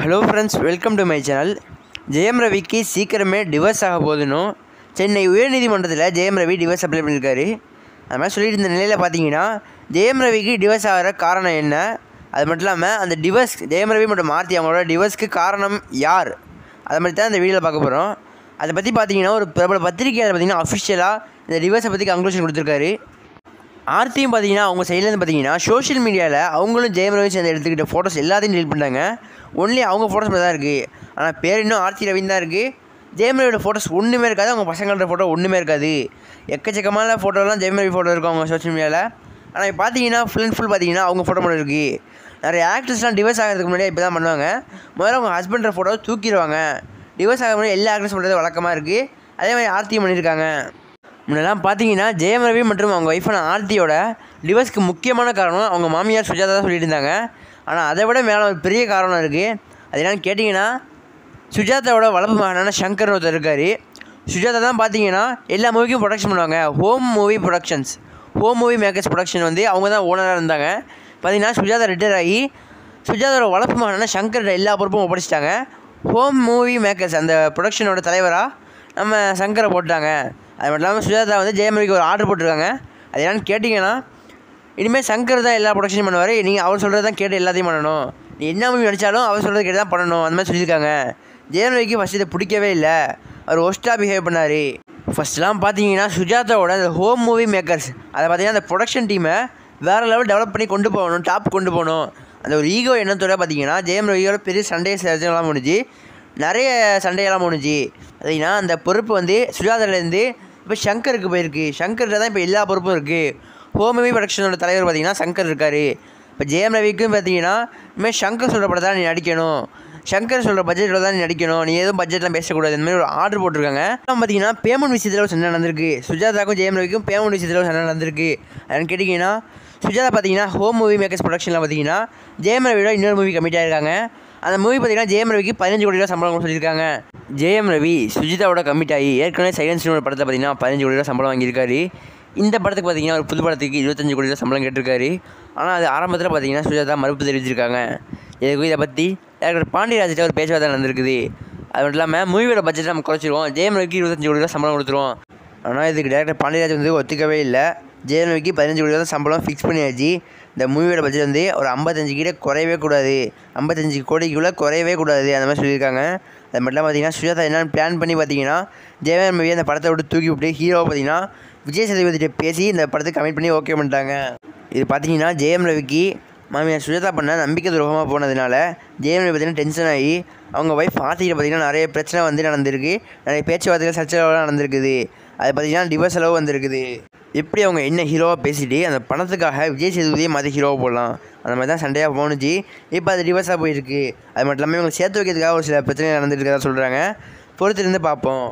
Hello friends, welcome to my channel. Jayam ரவிக்கு சீக்கிரமே divorce ஆக போதுன்னும் சென்னை உயர்நீதிமன்றத்தில் ஜெயம் ரவி டிவோர்ஸ் அப்ளை பண்ணியிருக்காரு. அது மாதிரி சொல்லிட்டு இருந்த நிலையில் பார்த்தீங்கன்னா, ஜெயம் ரவிக்கு டிவோர்ஸ் ஆகிற காரணம் என்ன, அது மட்டும் இல்லாமல் அந்த டிவோர்ஸ் ஜெயம் ரவி மற்றும் மார்த்தி அவங்களோட டிவோர்ஸ்க்கு காரணம் யார், அதை மாதிரி தான் இந்த வீடியோவில் பார்க்க போகிறோம். அதை பற்றி பார்த்தீங்கன்னா ஒரு பிரபல பத்திரிகையாளர் பார்த்தீங்கன்னா அஃபிஷியலாக இந்த டிவோர்ஸை பற்றி கன்க்ளூஷன் கொடுத்துருக்காரு. ஆர்த்தியும் பார்த்தீங்கன்னா அவங்க சைட்லேருந்து பார்த்தீங்கன்னா சோஷியல் மீடியாவில் அவங்களும் ஜெயம் ரவி சேர்ந்து எடுத்துக்கிட்ட ஃபோட்டோஸ் எல்லாத்தையும் டெலிட் பண்ணிட்டாங்க. ஒன்லி அவங்க ஃபோட்டோஸ் மட்டும் தான் இருக்குது. ஆனால் பேர் இன்னும் ஆர்த்தி ரவின்னு தான் இருக்குது. ஜெயம் ரவியோட ஃபோட்டோஸ் ஒன்றுமே இருக்காது. அவங்க பசங்களோட ஃபோட்டோ ஒன்றுமே இருக்காது. எக்கச்சக்கமான ஃபோட்டோலாம் ஜெயம் ரவி ஃபோட்டோ இருக்கும் அவங்க சோஷியல் மீடியாவில். ஆனால் இப்போ பார்த்தீங்கன்னா ஃபுல் அண்ட் ஃபுல் பார்த்தீங்கன்னா அவங்க ஃபோட்டோ மட்டும் இருக்குது. நிறைய ஆக்ட்ரஸ்லாம் டிவோர்ஸ் ஆகிறதுக்கு முன்னாடி இப்போ தான் பண்ணுவாங்க. முதல்ல அவங்க ஹஸ்பண்டோட ஃபோட்டோ தூக்கிடுவாங்க. டிவோர்ஸ் ஆக முன்னாடி எல்லா ஆக்ட்ரஸ் பண்ணுறது வழக்கமாக இருக்குது. அதே மாதிரி ஆர்த்தியும் பண்ணியிருக்காங்க. முன்னெல்லாம் பார்த்தீங்கன்னா ஜெயம் ரவி மற்றும் அவங்க ஒய்ஃபான ஆர்த்தியோட டிவோர்ஸ்க்கு முக்கியமான காரணம் அவங்க மாமியார் சுஜாதா தான் சொல்லிட்டு இருந்தாங்க. ஆனால் அதை விட மேலே ஒரு பெரிய காரணம் இருக்குது. அது என்னென்னு கேட்டிங்கன்னா, சுஜாதாவோட வளர்ப்பு மகனான சங்கர் ஒருத்தர் இருக்கார். சுஜாதா தான் பார்த்தீங்கன்னா எல்லா மூவிக்கும் ப்ரொடக்ஷன் பண்ணுவாங்க. Home movie productions, home movie makers production வந்து அவங்க தான் ஓனராக இருந்தாங்க. பார்த்தீங்கன்னா சுஜாதா ரிட்டையர் ஆகி சுஜாதாவோட வளர்ப்பு மகனான சங்கர் எல்லா பொறுப்பும் ஒப்படைச்சிட்டாங்க. ஹோம் மூவி மேக்கர்ஸ் அந்த ப்ரொடக்ஷனோட தலைவராக நம்ம சங்கரை போட்டாங்க. அது மட்டும் இல்லாமல் சுஜாதா வந்து ஜெயம் ரவிக்கு ஒரு ஆர்டர் போட்டிருக்காங்க. அது என்னென்னு கேட்டிங்கன்னா, இனிமேல் சங்கர் தான் எல்லா ப்ரொடக்ஷனும் பண்ணுவார். நீங்கள் அவர் சொல்கிறது தான் கேட்டு எல்லாத்தையும் பண்ணணும். நீ என்ன மூவி நடித்தாலும் அவர் சொல்கிறது கேட்டு தான் பண்ணணும். அந்த மாதிரி சொல்லியிருக்காங்க. ஜெயம் ரவிக்கு ஃபஸ்ட்டு இதை பிடிக்கவே இல்லை. அவர் ஒஸ்ட்டாக பிஹேவ் பண்ணார். ஃபஸ்ட்லாம் பார்த்தீங்கன்னா சுஜாதாவோட அந்த ஹோம் மூவி மேக்கர்ஸ் அதை பார்த்தீங்கன்னா அந்த ப்ரொடக்ஷன் டீமை வேறு லெவல் டெவலப் பண்ணி கொண்டு போகணும், டாப் கொண்டு போகணும். அந்த ஒரு ஈகோ எண்ணத்தோட பார்த்தீங்கன்னா ஜெயம் ரவியோட பெரிய சண்டே சர்ச்சைலாம் முடிஞ்சு, நிறைய சண்டையெல்லாம் முடிஞ்சு. பார்த்தீங்கன்னா அந்த பொறுப்பு வந்து சுஜாதாலேருந்து இப்போ சங்கருக்கு போயிருக்கு. சங்கர்கிட்ட தான் இப்போ எல்லா பொறுப்பும் இருக்குது. ஹோம் மூவி ப்ரொடக்ஷனோட தலைவர் பார்த்தீங்கன்னா சங்கர் இருக்கார். இப்போ ஜெயம் ரவிக்கும் பார்த்தீங்கன்னா இனிமேல் சங்கர் சொல்கிற படத்தை தான் நீ நடிக்கணும், சங்கர் சொல்கிற பட்ஜெட்டில் தான் நீ நடிக்கணும், நீ எதுவும் பட்ஜெட்லாம் பேசக்கூடாது. இந்த மாதிரி ஒரு ஆர்டர் போட்டிருக்காங்க. பார்த்தீங்கன்னா பேமெண்ட் விஷயத்தில் ஒரு சண்டை நடந்திருக்கு. சுஜாதாக்கும் ஜெயம் ரவிக்கும் பேமெண்ட் விஷயத்தில் ஒரு சண்டை நடந்திருக்கு. அதுன்னு கேட்டிங்கன்னா, சுஜாதா பார்த்தீங்கன்னா ஹோம் மூவி மேக்கர்ஸ் ப்ரொடக்ஷனில் பார்த்தீங்கன்னா ஜெயம் ரவியோட இன்னொரு மூவி கமிட் ஆகிருக்காங்க. அந்த மூவி பார்த்தீங்கன்னா ஜெயம் ரவிக்கு 15 கோடி ரூபா சம்பளம் சொல்லியிருக்காங்க. ஜெயம் ரவி சுஜிதாவோட கமிட் ஆகி ஏற்கனவே சைலன்ஸ்னு ஒரு படத்தை பார்த்தீங்கன்னா 15 கோடி ரூபா சம்பளம் வாங்கியிருக்காரு. இந்த படத்துக்கு பார்த்தீங்கன்னா ஒரு புது படத்துக்கு 25 கோடி ரூபா சம்பளம் கேட்டிருக்காரு. ஆனால் அது ஆரம்பத்தில் பார்த்தீங்கன்னா சுஜாதா மறுப்பு தெரிவிச்சிருக்காங்க. இதுக்கு இதை பற்றி டேரக்டர் பாண்டியராஜ்கிட்ட ஒரு பேச்சுவார்த்தை நடந்திருக்குது. அது மட்டும் இல்லாமல் மூவியோட பட்ஜெட் நம்ம குறைச்சிருவோம், ஜெயம் ரவிக்கு 25 கோடி ரூபா சம்பளம் கொடுத்துருவோம். ஆனால் இதுக்கு டேரக்டர் பாண்டியராஜ் வந்து ஒத்துக்கவே இல்லை. ஜெயம் ரவிக்கு 15 கோடி ரூபா சம்பளம் ஃபிக்ஸ் பண்ணியாச்சு. இந்த மூவியோட பட்ஜெட் வந்து ஒரு 55 கிட்ட குறையவே கூடாது, 55 கோடிக்குள்ளே குறையவே கூடாது, அந்த மாதிரி சொல்லியிருக்காங்க. அது மட்டும் பார்த்தீங்கன்னா சுஜாதா என்னென்னு பிளான் பண்ணி பார்த்தீங்கன்னா ஜெயம் ரவி அந்த படத்தை விட்டு தூக்கி விட்டு ஹீரோவை பார்த்தீங்கன்னா விஜய் சேதுபதிட்ட பேசி இந்த படத்துக்கு கமிட் பண்ணி ஓகே பண்ணிட்டாங்க. இது பார்த்தீங்கன்னா ஜெயம் ரவிக்கு மாமியார் சுஜாதா பண்ண நம்பிக்கை துரோகமாக போனதுனால ஜெயம் ரவி பார்த்தீங்கன்னா டென்ஷன் ஆகி அவங்க ஒய்ஃப் ஆர்த்திகிட்ட பார்த்தீங்கன்னா நிறைய பிரச்சனை வந்து நடந்திருக்கு. நிறைய பேச்சுவார்த்தைகள் சர்ச்சைகள்லாம் நடந்திருக்குது. அது பார்த்தீங்கன்னா டிவோர்ஸ் அளவு வந்திருக்குது. எப்படி அவங்க என்ன ஹீரோவாக பேசிட்டு அந்த பணத்துக்காக விஜய் சேதுபதியை மாற்றி ஹீரோவாக போடலாம், அந்த மாதிரி தான் சண்டையாக போணுச்சு. இப்போ அது டிவோர்ஸாக போயிருக்கு. அது மட்டும் இல்லாமல் இவங்க சேர்த்து வைக்கிறதுக்காக ஒரு சில பிரச்சனைகள் நடந்துட்டு இருக்கதா சொல்கிறாங்க. பொறுத்திருந்து பார்ப்போம்.